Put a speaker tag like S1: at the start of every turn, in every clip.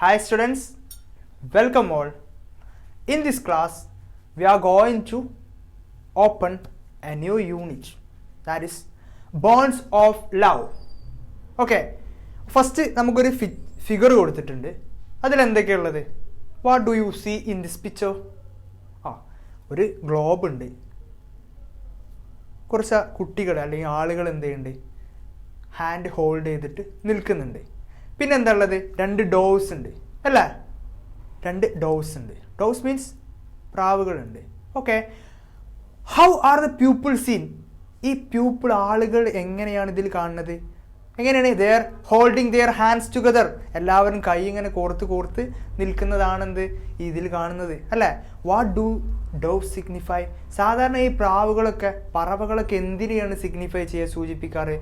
S1: Hi students, welcome all. In this class, we are going to open a new unit, that is bonds of love. Okay, first നമുക്കൊരു figure കൊടുത്തിട്ടുണ്ട്. അതിൽ എന്തൊക്കെയുള്ളത്? What do you see in this picture? ഒരു globe ഉണ്ട്. കുറച്ച് കുട്ടികൾ അല്ലെങ്കിൽ ആളുകൾ എന്ത് ചെയ്യുന്നുണ്ട്? ഹാൻഡ് ഹോൾഡ് ചെയ്തിട്ട് നിൽക്കുന്നുണ്ട്. പിന്നെ എന്താ ഉള്ളത്? രണ്ട് ഡോവ്സ് ഉണ്ട് അല്ലേ? രണ്ട് ഡോവ്സ് ഉണ്ട്. ഡോവ്സ് മീൻസ് പ്രാവുകളുണ്ട്. Okay, how are the people seen? ഈ പീപ്പിൾ ആളുകൾ എങ്ങനെയാണ് ഇതിൽ കാണുന്നത്? എങ്ങനെയാണ്? They are holding their hands together. എല്ലാവരും കൈ ഇങ്ങനെ കോർത്ത് നിൽക്കുന്നതാണെന്ത് ഇതിൽ കാണുന്നത് അല്ലേ? What do dove signify? സാധാരണ ഈ പ്രാവുകളൊക്കെ പറവകളൊക്കെ എന്തിനെയാണ് സിഗ്നിഫൈ ചെയ്യുക, സൂചിപ്പിക്കാറ്?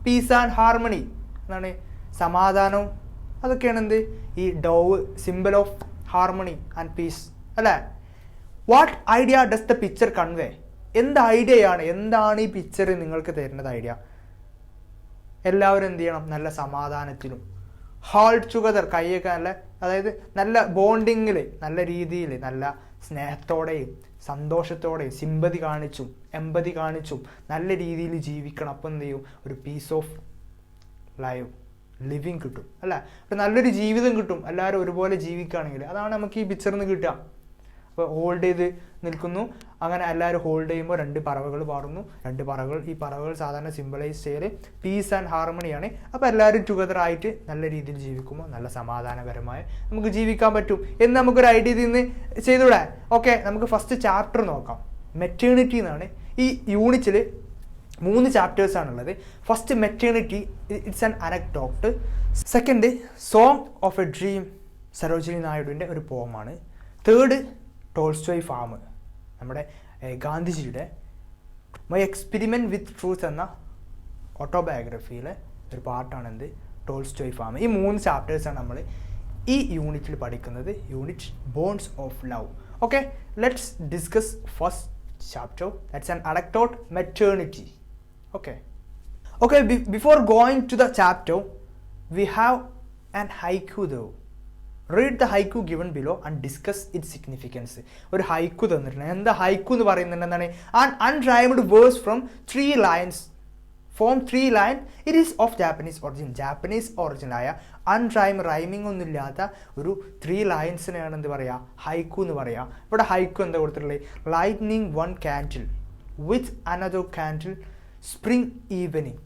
S1: പീസ് ആൻഡ് ഹാർമണി എന്നാണ്, സമാധാനവും അതൊക്കെയാണ് എന്ത് ഈ dove simple of harmony and peace അല്ലേ? What idea does the picture convey? എന്ത് ഐഡിയയാണ്, എന്താണ് ഈ പിക്ചർ നിങ്ങൾക്ക് തരുന്നത് ഐഡിയ? എല്ലാവരും എന്ത് ചെയ്യണം? നല്ല സമാധാനത്തിലും ഹോൾഡ് ടുഗദർ, കൈയൊക്കെ നല്ല, അതായത് നല്ല ബോണ്ടിങ്ങിൽ, നല്ല രീതിയിൽ, നല്ല സ്നേഹത്തോടെയും സന്തോഷത്തോടെയും സിമ്പതി കാണിച്ചും എമ്പതി കാണിച്ചും നല്ല രീതിയിൽ ജീവിക്കണം. അപ്പം എന്ത് ചെയ്യും? ഒരു പീസ് ഓഫ് ലിവിങ് കിട്ടും അല്ലേ? ഒരു നല്ലൊരു ജീവിതം കിട്ടും. എല്ലാവരും ഒരുപോലെ ജീവിക്കുകയാണെങ്കിൽ അതാണ് നമുക്ക് ഈ പിക്ചറിൽ നിന്ന് കിട്ടുക. അപ്പോൾ ഹോൾഡ് ചെയ്ത് നിൽക്കുന്നു, അങ്ങനെ എല്ലാവരും ഹോൾഡ് ചെയ്യുമ്പോൾ രണ്ട് പറവകൾ പാടുന്നു. രണ്ട് പറവകൾ, ഈ പറവകൾ സാധാരണ സിംബലൈസ് ചെയ്യൽ പീസ് ആൻഡ് ഹാർമണിയാണ്. അപ്പോൾ എല്ലാവരും ടുഗദർ ആയിട്ട് നല്ല രീതിയിൽ ജീവിക്കുമ്പോൾ നല്ല സമാധാനപരമായി നമുക്ക് ജീവിക്കാൻ പറ്റും എന്ന് നമുക്കൊരു ഐഡിയ നിന്ന് ചെയ്തൂടെ? ഓക്കെ, നമുക്ക് ഫസ്റ്റ് ചാപ്റ്റർ നോക്കാം. മെറ്റേണിറ്റി എന്നാണ്. ഈ യൂണിറ്റിൽ 3 ചാപ്റ്റേഴ്സാണുള്ളത്. First maternity, it's an anecdote. Second song of a dream, Sarojini നായിഡുവിൻ്റെ ഒരു പോമാണ്. തേർഡ് ടോൾസ്റ്റോയ് ഫാം, നമ്മുടെ ഗാന്ധിജിയുടെ മൈ എക്സ്പെരിമെൻറ്റ് വിത്ത് ട്രൂത്ത് എന്ന ഓട്ടോബയോഗ്രഫിയിലെ ഒരു പാർട്ടാണ് എന്ത് ടോൾസ്റ്റോയ് ഫാം. ഈ 3 ചാപ്റ്റേഴ്സാണ് നമ്മൾ ഈ യൂണിറ്റിൽ പഠിക്കുന്നത്. Unit bonds of love. Okay, let's discuss first chapter, that's an anecdote, maternity. Okay, before going to the chapter, we have an haiku though. Read the haiku given below and discuss its significance. ഒരു ഹൈക്കു തന്നിട്ടുണ്ട്. എന്താ ഹൈക്കു എന്ന് പറയുന്നത്? എന്താണ്? an unrhymed verse from 3 lines. Form 3 line. It is of Japanese origin. Japanese ഒറിജിനായ rhyming ഒന്നും ഇല്ലാത്ത ഒരു 3 ലൈൻസിനെയാണ് എന്ത് പറയുക? ഹൈക്കു എന്ന് പറയുക. ഇവിടെ ഹൈക്കു എന്താ കൊടുത്തിട്ടുള്ളത്? Lightning one candle with another candle spring evening.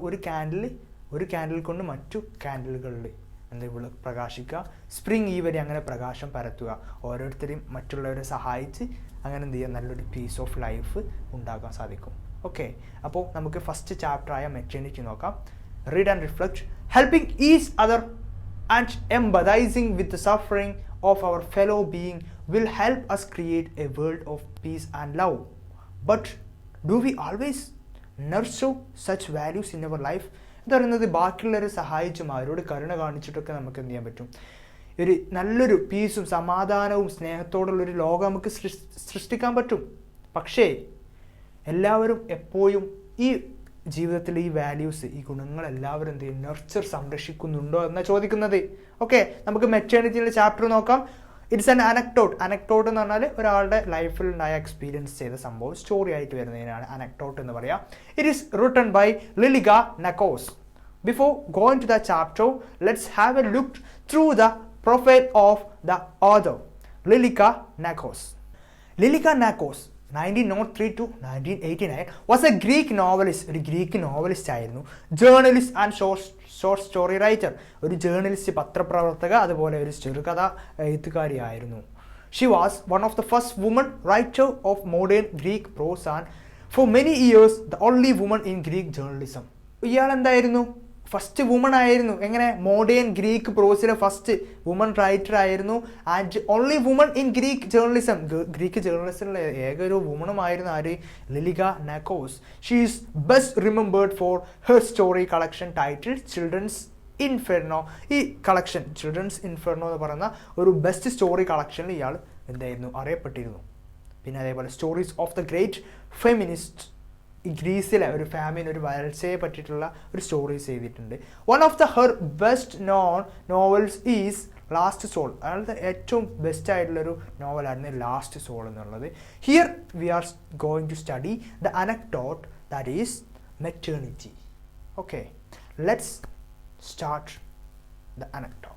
S1: ഒരു കാൻഡിൽ കൊണ്ട് മറ്റു കാൻഡിലുകളിൽ എന്ത് പ്രകാശിക്കുക, സ്പ്രിംഗ് ഈവനിങ്, അങ്ങനെ പ്രകാശം പരത്തുക. ഓരോരുത്തരെയും മറ്റുള്ളവരെ സഹായിച്ച് അങ്ങനെ എന്ത് ചെയ്യുക? നല്ലൊരു പീസ് ഓഫ് ലൈഫ് ഉണ്ടാക്കാൻ സാധിക്കും. ഓക്കെ, അപ്പോൾ നമുക്ക് ഫസ്റ്റ് ചാപ്റ്ററായ മെറ്റേണിറ്റി നോക്കാം. Read and reflect. Helping each other and empathising with the suffering of our fellow being will help us create a world of peace and love. But do we always nurture such values in our life? എന്ന് പറയുന്നത് ബാക്കിയുള്ളവരെ സഹായിച്ചും അവരോട് കരുണ കാണിച്ചിട്ടൊക്കെ നമുക്ക് എന്ത് ചെയ്യാൻ പറ്റും? ഒരു നല്ലൊരു പീസും സമാധാനവും സ്നേഹത്തോടുള്ളൊരു ലോകം നമുക്ക് സൃഷ്ടിക്കാൻ പറ്റും. പക്ഷേ എല്ലാവരും എപ്പോഴും ഈ ജീവിതത്തിൽ ഈ വാല്യൂസ്, ഈ ഗുണങ്ങൾ എല്ലാവരും എന്ത് ചെയ്യും? നർച്ചർ, സംരക്ഷിക്കുന്നുണ്ടോ എന്നാണ് ചോദിക്കുന്നത്. ഓക്കെ, നമുക്ക് മെറ്റേണിറ്റിയുടെ ചാപ്റ്റർ നോക്കാം. It's an anecdote. അനക്ഡോട്ട് എന്ന് പറഞ്ഞാൽ ഒരാളുടെ ലൈഫിൽ ഉണ്ടായ എക്സ്പീരിയൻസ് ചെയ്ത സംഭവം സ്റ്റോറി ആയിട്ട് വരുന്നതിനാണ് അനക്ഡോട്ട് എന്ന് പറയാം. It is written by Lilika Nakos. Before going to the chapter, let's have a look through the profile of the author Lilika Nakos. Lilika Nakos 1903 to 1989 was a Greek novelist. ഒരു Greek novelist ആയിരുന്നു. Journalist and short story writer. ഒരു journalist, പത്രപ്രവർത്തക, അതുപോലെ ഒരു ചെറുകഥ എഴുത്തുകാരിയായിരുന്നു. She was one of the first woman writer of modern Greek prose and for many years the only woman in Greek journalism. ഇയാൾ എന്തായിരുന്നു? ഫസ്റ്റ് വുമൺ ആയിരുന്നു. എങ്ങനെ? മോഡേൺ ഗ്രീക്ക് പ്രോസിലെ ഫസ്റ്റ് വുമൺ റൈറ്റർ ആയിരുന്നു. And only woman in Greek journalism. Greek ജേർണലിസത്തിലെ ഏക ഒരു വുമണുമായിരുന്നു ആര്? Lilika Nakos. She is best remembered for her story collection title children's inferno. ഈ കളക്ഷൻ ചിൽഡ്രൻസ് ഇൻഫെർണോ എന്ന് പറയുന്ന ഒരു ബെസ്റ്റ് സ്റ്റോറി കളക്ഷനിൽ ഇയാൾ എന്തായിരുന്നു? അറിയപ്പെട്ടിരുന്നു. പിന്നെ അതേപോലെ stories of the great feminist ഗ്രീസിലെ ഒരു ഫാമിൻ, ഒരു വരൾച്ചയെ പറ്റിയിട്ടുള്ള ഒരു സ്റ്റോറീസ് ചെയ്തിട്ടുണ്ട്. One of her best non novels is last soul. അയാളുടെ ഏറ്റവും ബെസ്റ്റ് ആയിട്ടുള്ളൊരു നോവലായിരുന്നു ലാസ്റ്റ് സോൾ എന്നുള്ളത്. Here we are going to study the anecdote that is maternity. Okay, let's start the anecdote.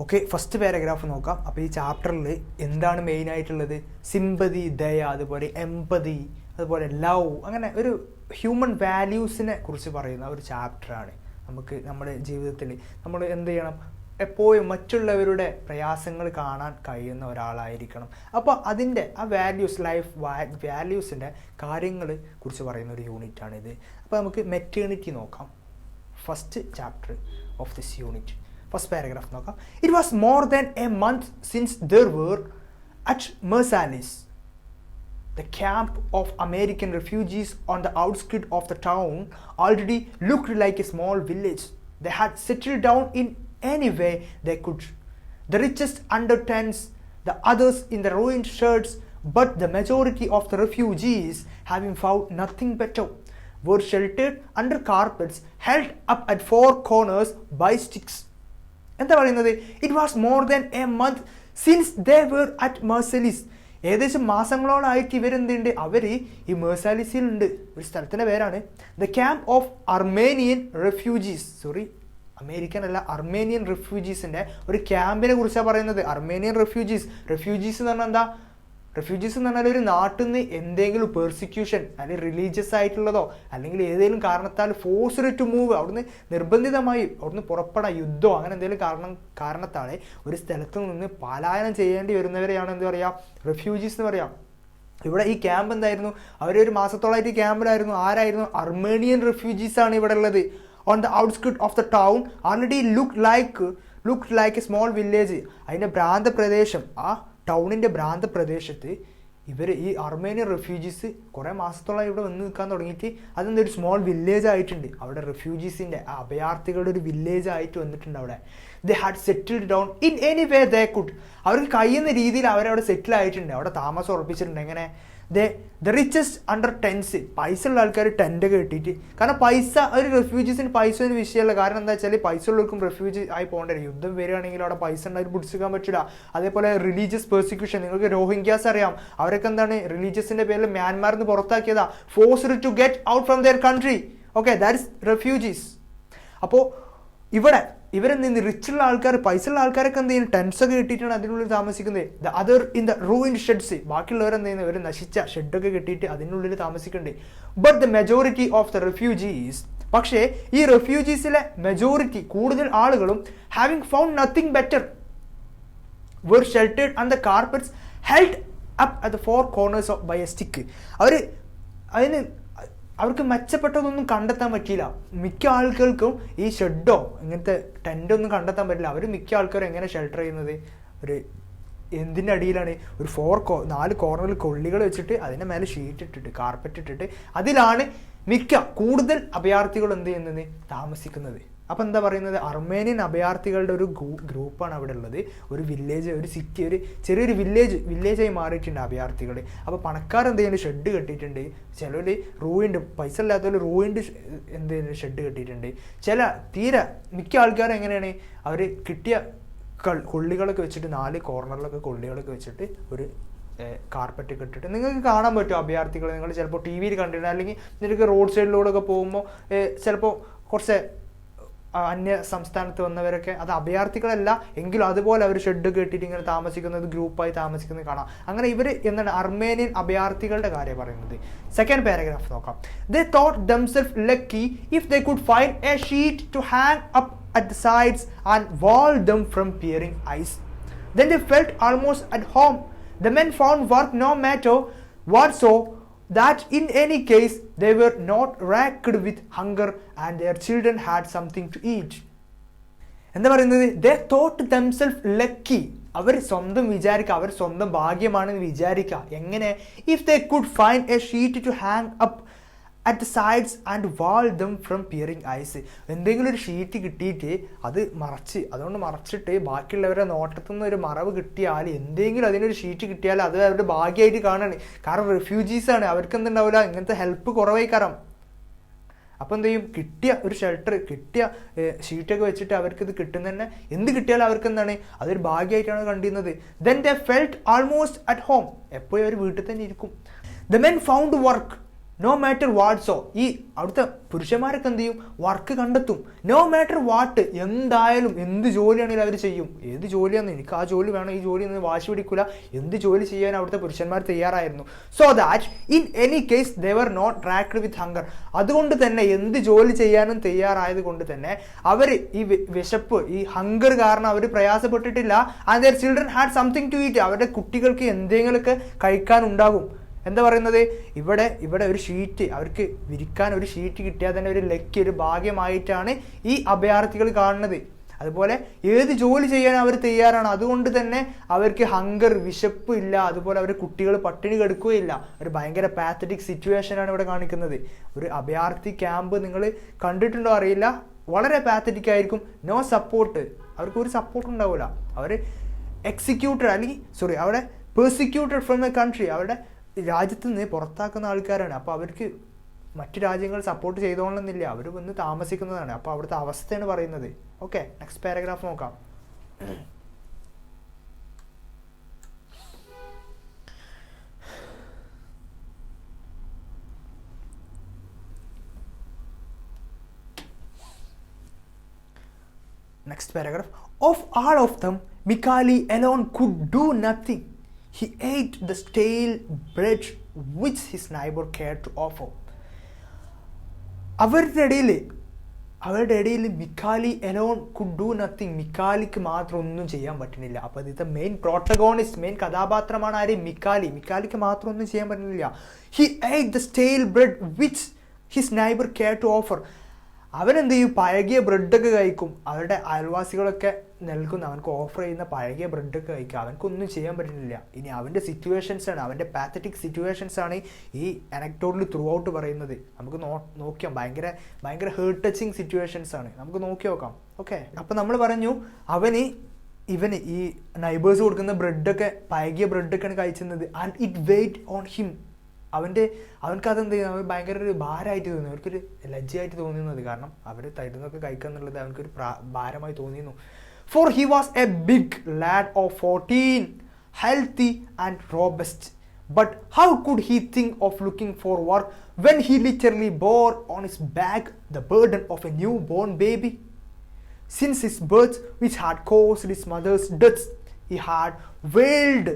S1: Okay, first paragraph നോക്കാം. അപ്പോൾ ഈ ചാപ്റ്ററിൽ എന്താണ് മെയിനായിട്ടുള്ളത്? സിമ്പതി, ദയ, അതുപോലെ എംപതി, അതുപോലെ ലവ്, അങ്ങനെ ഒരു ഹ്യൂമൻ വാല്യൂസിനെ കുറിച്ച് പറയുന്ന ഒരു ചാപ്റ്ററാണ്. നമുക്ക് നമ്മുടെ ജീവിതത്തിൽ നമ്മൾ എന്ത് ചെയ്യണം? എപ്പോഴും മറ്റുള്ളവരുടെ പ്രയാസങ്ങൾ കാണാൻ കഴിയുന്ന ഒരാളായിരിക്കണം. അപ്പോൾ അതിൻ്റെ ആ വാല്യൂസ്, ലൈഫ് വാല്യൂസിൻ്റെ കാര്യങ്ങൾ കുറിച്ച് പറയുന്ന ഒരു യൂണിറ്റാണിത്. അപ്പോൾ നമുക്ക് മെറ്റേണിറ്റി നോക്കാം. First chapter of this unit, first paragraph നോക്കാം. It was more than a month since they were at Marsalis, the camp of American refugees on the outskirts of the town already looked like a small village. They had settled down in any way they could. The richest under tents, the others in the ruined sheds, but the majority of the refugees, having found nothing better, were sheltered under carpets held up at four corners by sticks. എന്താ പറയുന്നത്? It was more than a month since they were at Marsalis. ഏകദേശം മാസങ്ങളോളായിട്ട് ഇവരെന്തുണ്ട്? അവർ ഈ മെർസാലിസിലുണ്ട്. ഒരു സ്ഥലത്തിൻ്റെ പേരാണ് the camp of Armenian refugees. Sorry, American അല്ല, അർമേനിയൻ റെഫ്യൂജീസിൻ്റെ ഒരു ക്യാമ്പിനെ കുറിച്ചാണ് പറയുന്നത്. അർമേനിയൻ റെഫ്യൂജീസ് എന്ന് പറഞ്ഞാൽ എന്താ? റെഫ്യൂജീസ് എന്ന് പറഞ്ഞാൽ ഒരു നാട്ടിൽ നിന്ന് എന്തെങ്കിലും പെർസിക്യൂഷൻ അല്ലെങ്കിൽ റിലീജിയസ് ആയിട്ടുള്ളതോ അല്ലെങ്കിൽ ഏതെങ്കിലും കാരണത്താൽ ഫോഴ്സ്ഡ് ടു മൂവ്, അവിടുന്ന് നിർബന്ധിതമായി അവിടുന്ന് പുറപ്പെടാൻ, യുദ്ധമോ അങ്ങനെ എന്തെങ്കിലും കാരണത്താൽ ഒരു സ്ഥലത്ത് നിന്ന് പലായനം ചെയ്യേണ്ടി വരുന്നവരെയാണ് എന്ത് പറയുക? റെഫ്യൂജീസ് എന്ന് പറയാം. ഇവിടെ ഈ ക്യാമ്പ് എന്തായിരുന്നു? അവരൊരു മാസത്തോളമായിട്ട് ഈ ക്യാമ്പിലായിരുന്നു. ആരായിരുന്നു? അർമേനിയൻ റെഫ്യൂജീസാണ് ഇവിടെ ഉള്ളത്. On the outskirt of the town already looked like a small village. അതിൻ്റെ പ്രാന്തപ്രദേശം, ആ ടൗണിൻ്റെ പ്രാന്തപ്രദേശത്ത് ഈ അർമേനിയൻ റെഫ്യൂജീസ് കുറേ മാസത്തോളം ഇവിടെ വന്ന് നിൽക്കാൻ തുടങ്ങിയിട്ട് അതെന്തൊരു സ്മോൾ വില്ലേജ് ആയിട്ടുണ്ട്. അവിടെ റെഫ്യൂജീസിൻ്റെ, അഭയാർത്ഥികളുടെ ഒരു വില്ലേജ് ആയിട്ട് വന്നിട്ടുണ്ട് അവിടെ. They had settled down in any way they could. അവർക്ക് കഴിയുന്ന രീതിയിൽ അവരവിടെ സെറ്റിൽ ആയിട്ടുണ്ട്, അവിടെ താമസം ഉറപ്പിച്ചിട്ടുണ്ട്. എങ്ങനെ? The richest under tents. പൈസ ഉള്ള ആൾക്കാർ ടെൻ്റൊക്കെ കെട്ടിയിട്ട്, കാരണം പൈസ, ഒരു റെഫ്യൂജീസിന് പൈസ ഒരു വിഷയമല്ല. കാരണം എന്താ വെച്ചാൽ പൈസ ഉള്ളവർക്കും റെഫ്യൂജി ആയി പോകേണ്ടി വരും. യുദ്ധം വരികയാണെങ്കിൽ അവിടെ പൈസ ഉണ്ടായിട്ട് പിടിച്ചെടുക്കാൻ പറ്റില്ല. അതേപോലെ റിലീജിയസ് പെർസിക്യൂഷൻ, നിങ്ങൾക്ക് രോഹിംഗ്യാസ് അറിയാം, അവരൊക്കെ എന്താണ് റിലീജിയസിൻ്റെ പേരിൽ മ്യാൻമാറിൽ നിന്ന് പുറത്താക്കിയതാ, forced to get out from their country. Okay, that is refugees. അപ്പോൾ ഇവിടെ ഇവരെന്ത് ചെയ്യുന്നത്? റിച്ചുള്ള ആൾക്കാർ, പൈസ ഉള്ള ആൾക്കാരൊക്കെ എന്ത് ചെയ്യുന്നത്? ടെൻസൊക്കെ കിട്ടിയിട്ടാണ് അതിനുള്ളിൽ താമസിക്കുന്നത്. The other in the ruined sheds. ബാക്കിയുള്ളവരെന്ത് ചെയ്യുന്നത്? ഇവർ നശിച്ച ഷെഡൊക്കെ കെട്ടിയിട്ട് അതിനുള്ളിൽ താമസിക്കുന്നുണ്ട്. But the majority of the refugees, പക്ഷേ ഈ റെഫ്യൂജീസിലെ മെജോറിറ്റി, കൂടുതൽ ആളുകളും, having found nothing better, were sheltered on the carpets held up at the four corners by a stick. അവർക്ക് മെച്ചപ്പെട്ടതൊന്നും കണ്ടെത്താൻ പറ്റിയില്ല. മിക്ക ആൾക്കാർക്കും ഈ ഷെഡോ ഇങ്ങനത്തെ ടെൻ്റൊന്നും കണ്ടെത്താൻ പറ്റില്ല. അവർ മിക്ക ആൾക്കാരും എങ്ങനെ ഷെൽട്ടർ ചെയ്യുന്നത്? ഒരു എന്തിൻ്റെ അടിയിലാണ്? ഒരു 4 കോർണറിൽ കൊള്ളികൾ വെച്ചിട്ട് അതിൻ്റെ മേലെ ഷീറ്റ് ഇട്ടിട്ട്, കാർപ്പറ്റ് ഇട്ടിട്ട് അതിലാണ് കൂടുതൽ അഭയാർത്ഥികൾ എന്ത് ചെയ്യുന്നത്? താമസിക്കുന്നത്. അപ്പോൾ എന്താ പറയുന്നത്? അർമേനിയൻ അഭയാർത്ഥികളുടെ ഒരു ഗ്രൂപ്പാണ് അവിടെ ഉള്ളത്. ഒരു വില്ലേജ്, ഒരു സിറ്റി, ഒരു ചെറിയൊരു വില്ലേജായി മാറിയിട്ടുണ്ട് അഭയാർത്ഥികൾ. അപ്പോൾ പണക്കാർ എന്ത് ചെയ്യുന്നത്? ഷെഡ് കെട്ടിയിട്ടുണ്ട്. ചിലർ റൂയിൻഡ്, പൈസ ഇല്ലാത്തവർ റൂയിൻഡ് എന്ത് ചെയ്യുന്നത്? ഷെഡ് കെട്ടിയിട്ടുണ്ട്. തീരെ മിക്ക ആൾക്കാരും എങ്ങനെയാണ്? അവർ കിട്ടിയ കൊള്ളികളൊക്കെ വെച്ചിട്ട് 4 കോർണറിലൊക്കെ കൊള്ളികളൊക്കെ വെച്ചിട്ട് ഒരു കാർപ്പറ്റ് ഇട്ടിട്ട്, നിങ്ങൾക്ക് കാണാൻ പറ്റും അഭയാർത്ഥികൾ. നിങ്ങൾ ചിലപ്പോൾ ടി വിയിൽ കണ്ടിട്ടുണ്ട്, അല്ലെങ്കിൽ നിങ്ങൾക്ക് റോഡ് സൈഡിലൂടെയൊക്കെ പോകുമ്പോൾ ചിലപ്പോൾ കുറച്ച് അന്യ സംസ്ഥാനത്ത് വന്നവരൊക്കെ, അത് അഭയാർത്ഥികളല്ല എങ്കിലും അതുപോലെ അവർ ഷെഡ് കെട്ടിയിട്ട് ഇങ്ങനെ താമസിക്കുന്നത്, ഗ്രൂപ്പായി താമസിക്കുന്നത് കാണാം. അങ്ങനെ ഇവർ എന്താണ്? അർമേനിയൻ അഭയാർത്ഥികളുടെ കാര്യം പറയുന്നത്. സെക്കൻഡ് പാരഗ്രാഫ് നോക്കാം. They thought themselves lucky if they could find a sheet to hang up at the sides and wall them from peering eyes. Then they felt almost at home. The men found work no matter what, so that in any case they were not racked with hunger and their children had something to eat. എന്താ പറയുന്നത്? They thought themselves lucky. അവർ സ്വന്തം വിചാരിക്കുക, അവർ സ്വന്തം ഭാഗ്യമാണെന്ന് വിചാരിക്കുക. എങ്ങനെ? If they could find a sheet to hang up at the sides and wall them from peering eyes. എന്തെങ്കിലും ഒരു sheet കിട്ടിയിട്ട് അത് അതുകൊണ്ട് മറച്ചിട്ട് ബാക്കിയുള്ളവരെ നോട്ടത്തിൽ നിന്ന് ഒരു മറവ് കിട്ടിയാൽ, എന്തെങ്കിലും അതിനൊരു ഷീറ്റ് കിട്ടിയാൽ അത് അവരുടെ ഭാഗ്യമായിട്ട് കാണുകയാണ്. കാരണം റെഫ്യൂജീസാണ്, അവർക്ക് എന്തുണ്ടാവില്ല, ഇങ്ങനത്തെ ഹെൽപ്പ് കുറവായി കാരണം. അപ്പോൾ എന്ത് ചെയ്യും, കിട്ടിയ ഒരു ഷെൽട്ടർ, കിട്ടിയ ഷീറ്റൊക്കെ വെച്ചിട്ട് അവർക്ക് ഇത് കിട്ടുന്ന തന്നെ, എന്ത് കിട്ടിയാലും അവർക്ക് എന്താണ് അതൊരു ഭാഗ്യമായിട്ടാണ് കണ്ടിരുന്നത്. Then they felt almost at home. എപ്പോഴും അവർ വീട്ടിൽ തന്നെ ഇരിക്കും. The men found work no matter what. So ഈ അവിടുത്തെ പുരുഷന്മാരൊക്കെ എന്ത് ചെയ്യും, വർക്ക് കണ്ടെത്തും. നോ മാറ്റർ വാട്ട്, എന്തായാലും എന്ത് ജോലിയാണെങ്കിലും അവർ ചെയ്യും. ഏത് ജോലിയാണെന്ന്, എനിക്ക് ആ ജോലി വേണം, ഈ ജോലി ഒന്നും വാശി പിടിക്കില്ല, എന്ത് ജോലി ചെയ്യാൻ അവിടുത്തെ പുരുഷന്മാർ തയ്യാറായിരുന്നു. So that in any case they were not tracked with hunger. അതുകൊണ്ട് തന്നെ എന്ത് ജോലി ചെയ്യാനും തയ്യാറായത് കൊണ്ട് തന്നെ അവർ ഈ വിശപ്പ്, ഈ ഹങ്കർ കാരണം അവർ പ്രയാസപ്പെട്ടിട്ടില്ല. And their children had something to eat. അവരുടെ കുട്ടികൾക്ക് എന്തെങ്കിലുമൊക്കെ കഴിക്കാനുണ്ടാകും. എന്താ പറയുന്നത്, ഇവിടെ ഒരു ഷീറ്റ്, അവർക്ക് വിരിക്കാൻ ഒരു ഷീറ്റ് കിട്ടിയാൽ തന്നെ ഒരു ലക്കി, ഒരു ഭാഗ്യമായിട്ടാണ് ഈ അഭയാർത്ഥികൾ കാണുന്നത്. അതുപോലെ ഏത് ജോലി ചെയ്യാൻ അവർ തയ്യാറാണ്. അതുകൊണ്ട് തന്നെ അവർക്ക് ഹങ്കർ, വിശപ്പ് ഇല്ല. അതുപോലെ അവർ കുട്ടികൾ പട്ടിണി കിടക്കുകയില്ല. ഒരു ഭയങ്കര പാത്തറ്റിക് സിറ്റുവേഷനാണ് ഇവിടെ കാണിക്കുന്നത്. ഒരു അഭയാർത്ഥി ക്യാമ്പ് നിങ്ങൾ കണ്ടിട്ടുണ്ടോ അറിയില്ല, വളരെ പാത്തറ്റിക് ആയിരിക്കും. നോ സപ്പോർട്ട്, അവർക്ക് ഒരു സപ്പോർട്ട് ഉണ്ടാവില്ല. അവർ എക്സിക്യൂട്ടഡ് അല്ലെങ്കിൽ അവിടെ പെർസിക്യൂട്ടഡ് ഫ്രം ദ കൺട്രി, അവരുടെ രാജ്യത്ത് നിന്ന് പുറത്താക്കുന്ന ആൾക്കാരാണ്. അപ്പോൾ അവർക്ക് മറ്റു രാജ്യങ്ങൾ സപ്പോർട്ട് ചെയ്തോളണമെന്നില്ല, അവർ വന്ന് താമസിക്കുന്നതാണ്. അപ്പോൾ അവിടുത്തെ അവസ്ഥയാണ് പറയുന്നത്. ഓക്കെ, നെക്സ്റ്റ് പാരഗ്രാഫ് നോക്കാം. Next paragraph. Of all of them, Mikali alone could do nothing. He ate the stale bread which his neighbor cared to offer. അവരുടെ ഇടയിൽ Michali alone could do nothing. മിക്കാലിക്ക് മാത്രം ഒന്നും ചെയ്യാൻ പറ്റുന്നില്ല. അപ്പോൾ ഇതിന്റെ മെയിൻ പ്രോട്ടഗോണിസ്റ്റ്, മെയിൻ കഥാപാത്രമാണ് ആര്, മിക്കാലിക്ക് മാത്രം ഒന്നും ചെയ്യാൻ പറ്റുന്നില്ല. He ate the stale bread which his neighbor cared to offer. അവനെന്ത് ചെയ്യും, പഴകിയ ബ്രെഡൊക്കെ കഴിക്കും. അവരുടെ അയൽവാസികളൊക്കെ നൽകുന്ന, അവനക്ക് ഓഫർ ചെയ്യുന്ന പഴകിയ ബ്രെഡൊക്കെ കഴിക്കുക. അവനക്കൊന്നും ചെയ്യാൻ പറ്റുന്നില്ല. ഇനി അവൻ്റെ സിറ്റുവേഷൻസാണ്, അവൻ്റെ പാത്തറ്റിക് സിറ്റുവേഷൻസാണ് ഈ അനക്ഡോട്ടിൽ ത്രൂ ഔട്ട് പറയുന്നത്. നമുക്ക് നോക്കിയാൽ ഭയങ്കര ഹേർട്ട് ടച്ചിങ് സിറ്റുവേഷൻസാണ്. നമുക്ക് നോക്കി നോക്കാം. ഓക്കെ, അപ്പോൾ നമ്മൾ പറഞ്ഞു ഇവന് ഈ നൈബേഴ്സ് കൊടുക്കുന്ന ബ്രെഡൊക്കെ, പഴകിയ ബ്രെഡൊക്കെയാണ് കഴിച്ചിരുന്നത്. And it weighed on him. അവൻക്കതെന്ത് ചെയ്യുന്നത്, അവൻ ഭയങ്കര ഒരു ഭാരമായിട്ട് തോന്നി, അവർക്കൊരു ലജ്ജയായിട്ട് തോന്നുന്നത്. കാരണം അവർ തരുന്നതൊക്കെ കഴിക്കുക എന്നുള്ളത് അവനക്കൊരു ഭാരമായി തോന്നിയിരുന്നു. For he was a big lad of 14, healthy and robust. But how could he think of looking for work when he literally bore on his back the burden of a newborn baby? Since his birth, which had caused his mother's death, he had wailed,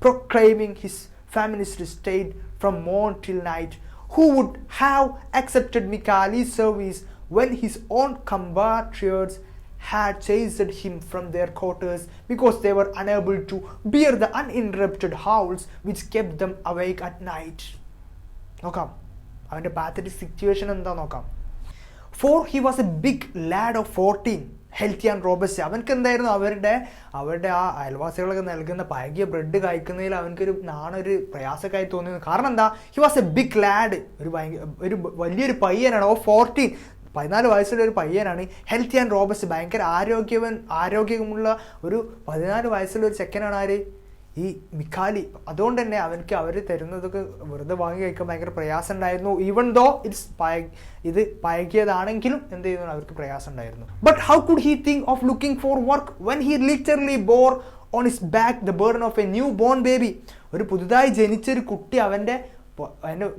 S1: proclaiming his feminist state from morn till night. Who would have accepted Mikali's service when his own compatriots had chased him from their quarters because they were unable to bear the uninterrupted howls which kept them awake at night? നോക്കാം അവൻ്റെ pathetic situation എന്താ നോക്കാം. For he was a big lad of 14, healthy and robust. അവനക്ക് എന്തായിരുന്നു, അവരുടെ ആ അയൽവാസികളൊക്കെ നൽകുന്ന പഴകിയ ബ്രെഡ് കഴിക്കുന്നതിൽ അവനക്കൊരു നാണൊരു പ്രയാസക്കായി തോന്നിയിരുന്നു. കാരണം എന്താ, he was a big lad, ഒരു വലിയൊരു പയ്യനാണ്. 14 വയസ്സുള്ള ഒരു പയ്യനാണ്. ഹെൽത്തി ആൻഡ് റോബസ്റ്റ്, ഭയങ്കര ആരോഗ്യമുള്ള ഒരു 14 വയസ്സുള്ള ഒരു ചെക്കനാണ് ആര്, ഈ മിക്കാലി. അതുകൊണ്ട് തന്നെ അവനക്ക് അവർ തരുന്നതൊക്കെ വെറുതെ വാങ്ങി കഴിക്കാൻ ഭയങ്കര പ്രയാസം ഉണ്ടായിരുന്നു. ഈവൻ ദോ ഇത് പഴകിയതാണെങ്കിലും എന്ത് ചെയ്യുന്നു, അവർക്ക് പ്രയാസം ഉണ്ടായിരുന്നു. But how could he think of looking for work when he literally bore on his back the burden of a new born baby. ഒരു പുതുതായി ജനിച്ചൊരു കുട്ടി അവൻ്റെ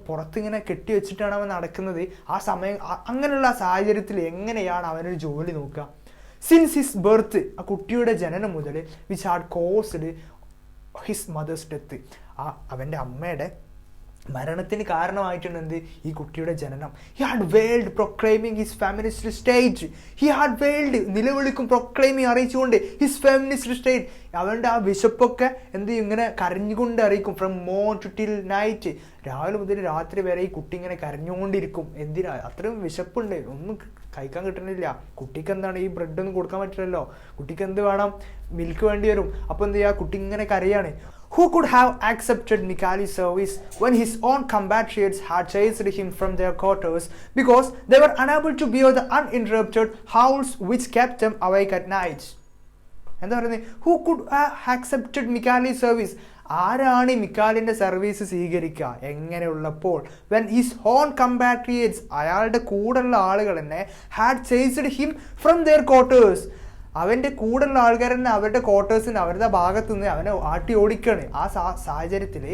S1: പുറത്തിങ്ങനെ കെട്ടി വെച്ചിട്ടാണ് അവൻ നടക്കുന്നത്. ആ സമയം, അങ്ങനെയുള്ള സാഹചര്യത്തിൽ എങ്ങനെയാണ് അവനൊരു ജോലി നോക്കുക? സിൻസ് ഹിസ് ബർത്ത്, ആ കുട്ടിയുടെ ജനനം മുതൽ, which had caused his mother's death, അവൻ്റെ അമ്മയുടെ മരണത്തിന് കാരണമായിട്ടുണ്ട് എന്ത്, ഈ കുട്ടിയുടെ ജനനം. He had wailed proclaiming his feminist state. He had wailed, നിലവിളിക്കും, പ്രൊക്ലെയിമിങ്, അറിയിച്ചുകൊണ്ട്, ഹിസ് ഫെമിനിസ്റ്റ് സ്റ്റേറ്റ്. അവൻ്റെ ആ വിശപ്പൊക്കെ എന്ത് ചെയ്യും, ഇങ്ങനെ കരഞ്ഞുകൊണ്ട് അറിയിക്കും. ഫ്രം മോൺ ടു ടിൽ നൈറ്റ്, രാവിലെ മുതൽ രാത്രി വരെ ഈ കുട്ടി ഇങ്ങനെ കരഞ്ഞുകൊണ്ടിരിക്കും. എന്തിനാ, അത്രയും വിശപ്പുണ്ട്, ഒന്നും കഴിക്കാൻ കിട്ടണില്ല. കുട്ടിക്ക് എന്താണ്, ഈ ബ്രെഡൊന്നും കൊടുക്കാൻ പറ്റില്ലല്ലോ. കുട്ടിക്ക് എന്ത് വേണം, മിൽക്ക് വേണ്ടി വരും. അപ്പോൾ എന്ത് ചെയ്യുക, കുട്ടി ഇങ്ങനെ കരയാണ്. Who could have accepted Mikali's service when his own compatriots had chased him from their quarters because they were unable to bear the uninterrupted howls which kept them awake at night? എന്താ പറയുന്നത്? Who could accepted Mikali service? ആരാണ് മിക്കാലിൻ്റെ service സ്വീകരിക്കുക എങ്ങനെയുള്ളപ്പോൾ? When his own compatriots, അയാളുടെ കൂടെയുള്ള ആളുകൾ തന്നെ, had chased him from their quarters, അവൻ്റെ കൂടെയുള്ള ആൾക്കാർ തന്നെ അവരുടെ ക്വാർട്ടേഴ്സിന്, അവരുടെ ഭാഗത്തു നിന്ന് അവനെ ആട്ടി ഓടിക്കുകയാണ്. ആ സാഹചര്യത്തിൽ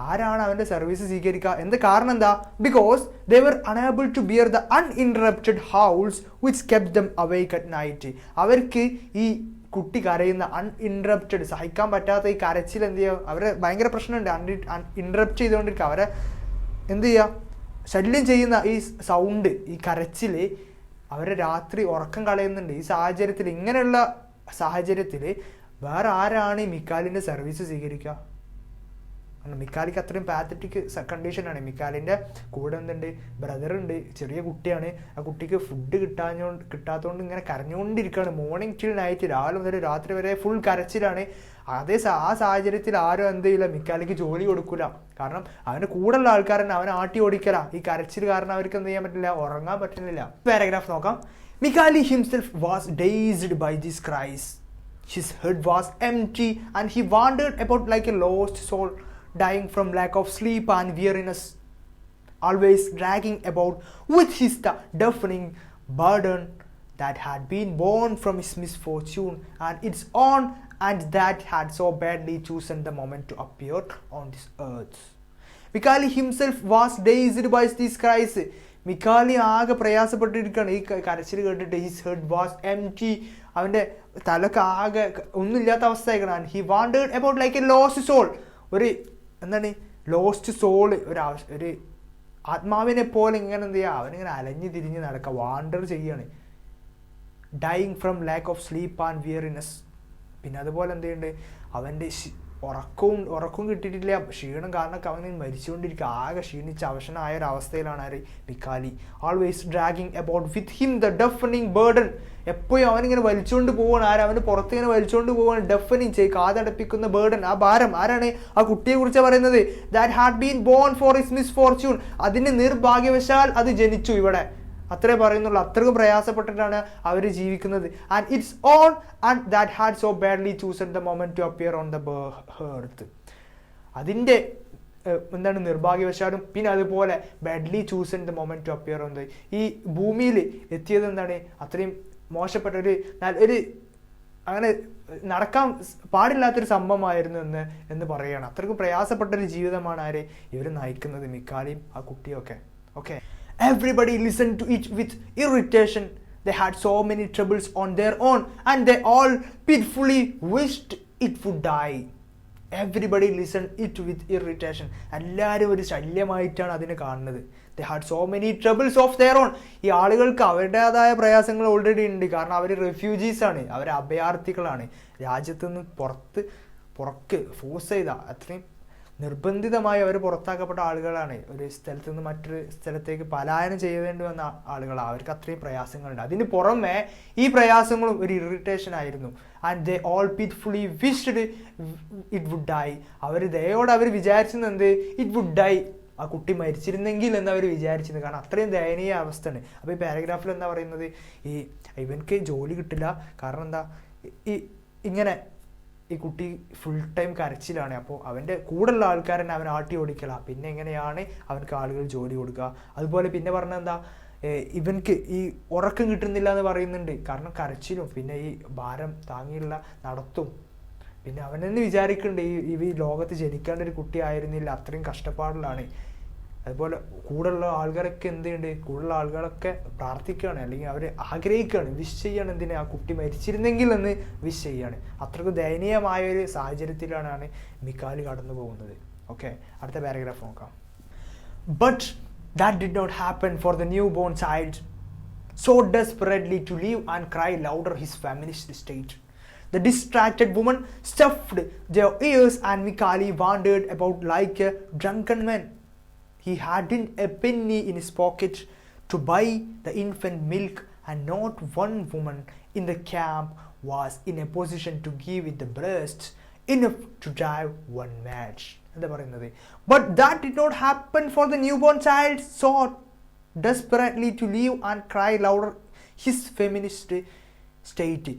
S1: ആരാണ് അവൻ്റെ സർവീസ് സ്വീകരിക്കുക? എന്ത് കാരണം എന്താ? Because they were unable to bear the uninterrupted howls which kept them awake at night. അവർക്ക് ഈ കുട്ടി കരയുന്ന അൺഇൻറ്ററപ്റ്റഡ്, സഹിക്കാൻ പറ്റാത്ത ഈ കരച്ചിൽ എന്ത് ചെയ്യുക? അവരെ ഭയങ്കര പ്രശ്നമുണ്ട്, ഇൻറ്ററപ്റ്റ് ചെയ്തുകൊണ്ടിരിക്കുക. അവരെ എന്ത് ചെയ്യുക? ശല്യം ചെയ്യുന്ന ഈ സൗണ്ട്, ഈ കരച്ചിൽ അവരെ രാത്രി ഉറക്കം കളയുന്നുണ്ട്. ഈ സാഹചര്യത്തിൽ, ഇങ്ങനെയുള്ള സാഹചര്യത്തിൽ വേറെ ആരാണ് ഈ മിക്കാലിൻ്റെ സർവീസ് സ്വീകരിക്കുക? മിക്കാലിക്ക് അത്രയും പാത്തറ്റിക് കണ്ടീഷനാണ്. മിക്കാലിൻ്റെ കൂടെ എന്തുണ്ട്? ബ്രദറുണ്ട്, ചെറിയ കുട്ടിയാണ്. ആ കുട്ടിക്ക് ഫുഡ് കിട്ടാത്തതുകൊണ്ട് ഇങ്ങനെ കരഞ്ഞുകൊണ്ടിരിക്കുകയാണ്. മോർണിംഗ് ടിൽ നൈറ്റ്, രാവിലെ മുതൽ രാത്രി വരെ ഫുൾ കരച്ചിലാണ്. ആ സാഹചര്യത്തിൽ ആരും എന്ത് ചെയ്യില്ല, മിക്കാലിക്ക് ജോലി കൊടുക്കില്ല. കാരണം അവൻ്റെ കൂടെയുള്ള ആൾക്കാരനെ അവനെ ആട്ടി ഓടിക്കല. ഈ കരച്ചിൽ കാരണം അവർക്ക് എന്ത് ചെയ്യാൻ പറ്റില്ല, ഉറങ്ങാൻ പറ്റുന്നില്ല. പാരഗ്രാഫ് നോക്കാം. Michali himself was dazed by these cries. His head was empty and he wandered about like a lost soul, dying from lack of sleep and weariness, always dragging about with his the deafening burden that had been born from his misfortune and its own, and that had so badly chosen the moment to appear on this earth. Mikali himself was dazed by these cries. മിക്കാലി ആകെ പ്രയാസപ്പെട്ടിരിക്കുകയാണ് ഈ കരച്ചിൽ കേട്ടിട്ട്. His head was empty, അവൻ്റെ തലക്ക് ആകെ ഒന്നുമില്ലാത്ത അവസ്ഥ ആയിക്കണം. He wandered about like a lost soul, ഒരു എന്താണ് ലോസ്റ്റ് സോള്, ഒരു ആത്മാവിനെ പോലെ ഇങ്ങനെ എന്ത് ചെയ്യുക, അവനിങ്ങനെ അലഞ്ഞു തിരിഞ്ഞ് നടക്കുക, വാണ്ടർ ചെയ്യാണ്. Dying from lack of sleep and weariness. പിന്നെ അതുപോലെ എന്ത് ചെയ്യുന്നുണ്ട്, അവൻ്റെ ഉറക്കവും കിട്ടിയിട്ടില്ല, ക്ഷീണം കാരണമൊക്കെ അവൻ മരിച്ചുകൊണ്ടിരിക്കുക. ആകെ ക്ഷീണിച്ച് അവശനായ ഒരു അവസ്ഥയിലാണ് ആര്? Michali. Always dragging about with him the deafening burden. എപ്പോഴും അവനിങ്ങനെ വലിച്ചുകൊണ്ട് പോവുകയാണ്. അവന് പുറത്ത് ഇങ്ങനെ വലിച്ചുകൊണ്ട് പോവുകയാണ്. ഡെഫനിങ് കാതടപ്പിക്കുന്ന ബേർഡൻ, ആ ഭാരം. ആരാണ്? ആ കുട്ടിയെ കുറിച്ച് പറയുന്നത്. That had been bone for his misfortune. അതിന് നിർഭാഗ്യവശാൽ അത് ജനിച്ചു ഇവിടെ. അത്രേ പറയുന്നുള്ളൂ. അത്രയ്ക്കും പ്രയാസപ്പെട്ടിട്ടാണ് അവർ ജീവിക്കുന്നത്. And its own and that had so badly chosen the moment to appear on the earth. അതിൻ്റെ എന്താണ് നിർഭാഗ്യവശാലും പിന്നെ അതുപോലെ badly chosen the moment to appear on the, ഈ ഭൂമിയിൽ എത്തിയത് എന്താണ് അത്രയും മോശപ്പെട്ട ഒരു അങ്ങനെ നടക്കാൻ പാടില്ലാത്തൊരു സംഭവമായിരുന്നു എന്ന് പറയുകയാണ്. അത്രയ്ക്കും പ്രയാസപ്പെട്ടൊരു ജീവിതമാണ് ആര് ഇവർ നയിക്കുന്നത്, മിക്കാലിയും ആ കുട്ടിയൊക്കെ. Okay, everybody listened to it with irritation. They had so many troubles on their own and they all pitifully wished it would die. Everybody listened it with irritation. എല്ലാവരും ഒരു ശല്യമായിട്ടാണ് അതിനെ കാണുന്നത്. They had so many troubles of their own. ഈ ആളുകൾക്ക് അവരുടേതായ പ്രയാസങ്ങൾ already ഉണ്ട്. കാരണം അവർ റെഫ്യൂജീസ് ആണ്, അവർ അഭയാർത്ഥികളാണ്. രാജ്യത്തു നിന്ന് പുറക്ക് ഫോഴ്സ് ചെയ്ത, അത്രയും നിർബന്ധിതമായി അവർ പുറത്താക്കപ്പെട്ട ആളുകളാണ്. ഒരു സ്ഥലത്ത് നിന്ന് മറ്റൊരു സ്ഥലത്തേക്ക് പലായനം ചെയ്യേണ്ടി വന്ന ആളുകളാണ്. അവർക്ക് അത്രയും പ്രയാസങ്ങളുണ്ട്. അതിന് പുറമെ ഈ പ്രയാസങ്ങളും ഒരു ഇറിറ്റേഷൻ ആയിരുന്നു. And they all peacefully wished it would die. അവർ ദയോടെ അവർ വിചാരിച്ചത് എന്ത്? ഇറ്റ് വുഡ് ഡൈ, ആ കുട്ടി മരിച്ചിരുന്നെങ്കിൽ എന്നവർ വിചാരിച്ചിരുന്നു. കാരണം അത്രയും ദയനീയ അവസ്ഥയാണ്. അപ്പോൾ ഈ പാരഗ്രാഫിൽ എന്താ പറയുന്നത്, ഇവൻക്ക് ജോലി കിട്ടില്ല. കാരണം എന്താ, ഈ കുട്ടി ഫുൾ ടൈം കരച്ചിലാണ്. അപ്പോൾ അവൻ്റെ കൂടെയുള്ള ആൾക്കാരെന്നെ അവൻ ആട്ടി ഓടിക്കല. പിന്നെ എങ്ങനെയാണ് അവനക്ക് ആളുകൾ ജോലി കൊടുക്കുക? അതുപോലെ പിന്നെ പറഞ്ഞ എന്താ, ഇവൻക്ക് ഈ ഉറക്കം കിട്ടുന്നില്ല എന്ന് പറയുന്നുണ്ട്. കാരണം കരച്ചിലും പിന്നെ ഈ ഭാരം താങ്ങിയുള്ള നടത്തും. പിന്നെ അവനെന്ന് വിചാരിക്കുന്നുണ്ട് ഈ ലോകത്ത് ജനിക്കേണ്ട ഒരു കുട്ടി ആയിരുന്നില്ല, അത്രയും കഷ്ടപ്പാടിലാണ്. അതുപോലെ കൂടെയുള്ള ആൾക്കാരൊക്കെ എന്തുണ്ട്, കൂടെയുള്ള ആളുകളൊക്കെ പ്രാർത്ഥിക്കുകയാണ്, അല്ലെങ്കിൽ അവർ ആഗ്രഹിക്കുകയാണ്, വിഷ് ചെയ്യാണ്. എന്തിനാ, ആ കുട്ടി മരിച്ചിരുന്നെങ്കിൽ എന്ന് വിഷ് ചെയ്യാണ്. അത്രയ്ക്ക് ദയനീയമായ ഒരു സാഹചര്യത്തിലാണ് മിക്കാലി കടന്നു പോകുന്നത്. ഓക്കെ, അടുത്ത പാരഗ്രാഫ് നോക്കാം. But that did not happen for the newborn child, so desperately to live and cry louder his famished state. The distracted woman stuffed their ears and Mikali wandered about like a drunken man. He hadn't a penny in his pocket to buy the infant milk, and not one woman in the camp was in a position to give it the breast enough to drive one mad. എന്താ പറയുന്നത്? But that did not happen for the newborn child sought desperately to live and cry louder his feminist state.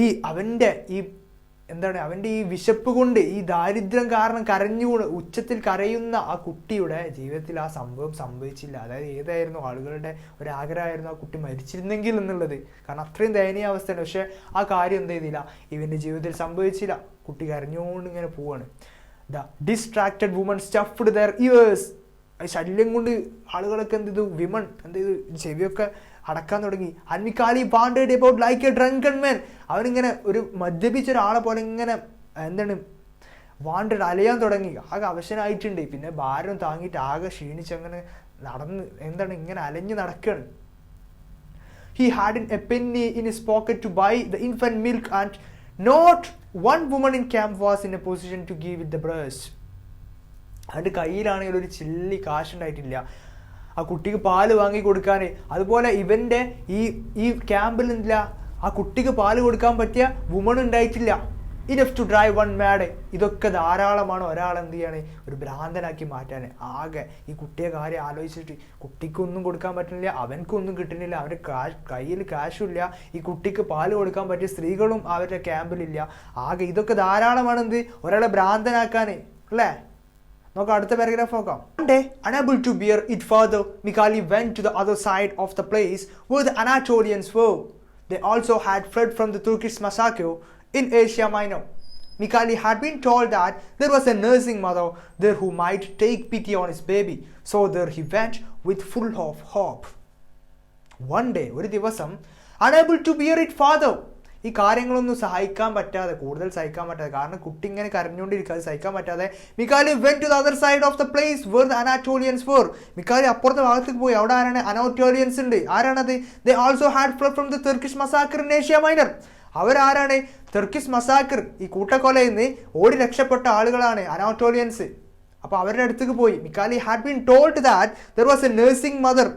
S1: ഈ അവൻ്റെ ഈ വിശപ്പ് കൊണ്ട്, ഈ ദാരിദ്ര്യം കാരണം കരഞ്ഞുകൊണ്ട് ഉച്ചത്തിൽ കരയുന്ന ആ കുട്ടിയുടെ ജീവിതത്തിൽ ആ സംഭവം സംഭവിച്ചില്ല. അതായത് ഏതായിരുന്നു ആളുകളുടെ ഒരാഗ്രഹമായിരുന്നു ആ കുട്ടി മരിച്ചിരുന്നെങ്കിൽ എന്നുള്ളത്. കാരണം അത്രയും ദയനീയ അവസ്ഥയാണ്. പക്ഷെ ആ കാര്യം എന്ത് ചെയ്തില്ല, ഇവൻ്റെ ജീവിതത്തിൽ സംഭവിച്ചില്ല. കുട്ടി കരഞ്ഞുകൊണ്ട് ഇങ്ങനെ പോവാണ്. The distracted woman stuffed their ears. ശല്യം കൊണ്ട് ആളുകളൊക്കെ എന്ത് ചെയ്തു, വിമൺ എന്ത് ചെയ്തു, ചെവിയൊക്കെ അടക്കാൻ തുടങ്ങി. And Michali wandered about like a drunken man. അവനിങ്ങനെ ഒരു മദ്യപിച്ച ഒരാളെ പോലെ ഇങ്ങനെ വാണ്ടഡ് അലയാൻ തുടങ്ങി. ആകെ അവശനായിട്ടുണ്ട്. പിന്നെ ഭാരം താങ്ങിയിട്ട് ആകെ ക്ഷീണിച്ചങ്ങനെ നടന്ന് ഇങ്ങനെ അലഞ്ഞ് നടക്കുകയാണ്. He hadn't a penny in his pocket to buy the infant milk and not one woman in camp was in a position to give it the breast. അവൻ്റെ കയ്യിലാണെങ്കിൽ ഒരു ചില്ലി കാശുണ്ടായിട്ടില്ല ആ കുട്ടിക്ക് പാല് വാങ്ങി കൊടുക്കാൻ. അതുപോലെ ഇവൻ്റെ ഈ ക്യാമ്പിൽ ഇല്ല ആ കുട്ടിക്ക് പാല് കൊടുക്കാൻ പറ്റിയ വുമൺ ഉണ്ടായിട്ടില്ല. Enough to drive one mad. ഇതൊക്കെ ധാരാളമാണ് ഒരാളെന്ത് ചെയ്യാണ്, ഒരു ഭ്രാന്തനാക്കി മാറ്റാൻ. ആകെ ഈ കുട്ടിയെ കാര്യം ആലോചിച്ചിട്ട് കുട്ടിക്കൊന്നും കൊടുക്കാൻ പറ്റുന്നില്ല, അവനക്കൊന്നും കിട്ടുന്നില്ല, അവൻ്റെ കയ്യിൽ കാശുമില്ല, ഈ കുട്ടിക്ക് പാല് കൊടുക്കാൻ പറ്റിയ സ്ത്രീകളും അവരുടെ ക്യാമ്പിലില്ല. ആകെ ഇതൊക്കെ ധാരാളമാണ് എന്ത് ഒരാളെ ഭ്രാന്തനാക്കാൻ അല്ലേ. നോക്കാം അടുത്ത പാരഗ്രാഫ് നോക്കാം. One day, unable to bear it further, Mikali went to the other side of the place where the Anatolians were. They also had fled from the Turkish massacre in Asia Minor. Mikali had been told that there was a nursing mother there who might take pity on his baby. So there he went with full of hope. One day, ഒരു ദിവസം, unable to bear it further, ഈ കാര്യങ്ങളൊന്നും സഹായിക്കാൻ പറ്റാതെ, കൂടുതൽ സഹിക്കാൻ പറ്റാതെ, കാരണം കുട്ടി ഇങ്ങനെ കരഞ്ഞുകൊണ്ടിരിക്കുക, അത് സഹിക്കാൻ പറ്റാതെ മിക്കാലി went to the other side of the place where the Anatolians were. മിക്കാലി അപ്പുറത്തെ ഭാഗത്തേക്ക് പോയി. അവിടെ ആരാണ്? അനോട്ടോളിയൻസ് ഉണ്ട്. ആരാണത്? They also had fled from the Turkish massacre in Asia Minor. അവരാരാണ്? തുർക്കിഷ് മസാക്കർ, ഈ കൂട്ടക്കൊലയിൽ നിന്ന് ഓടി രക്ഷപ്പെട്ട ആളുകളാണ് അനോട്ടോളിയൻസ്. അപ്പോൾ അവരുടെ അടുത്തേക്ക് പോയി. Michali had been told that there was a nursing mother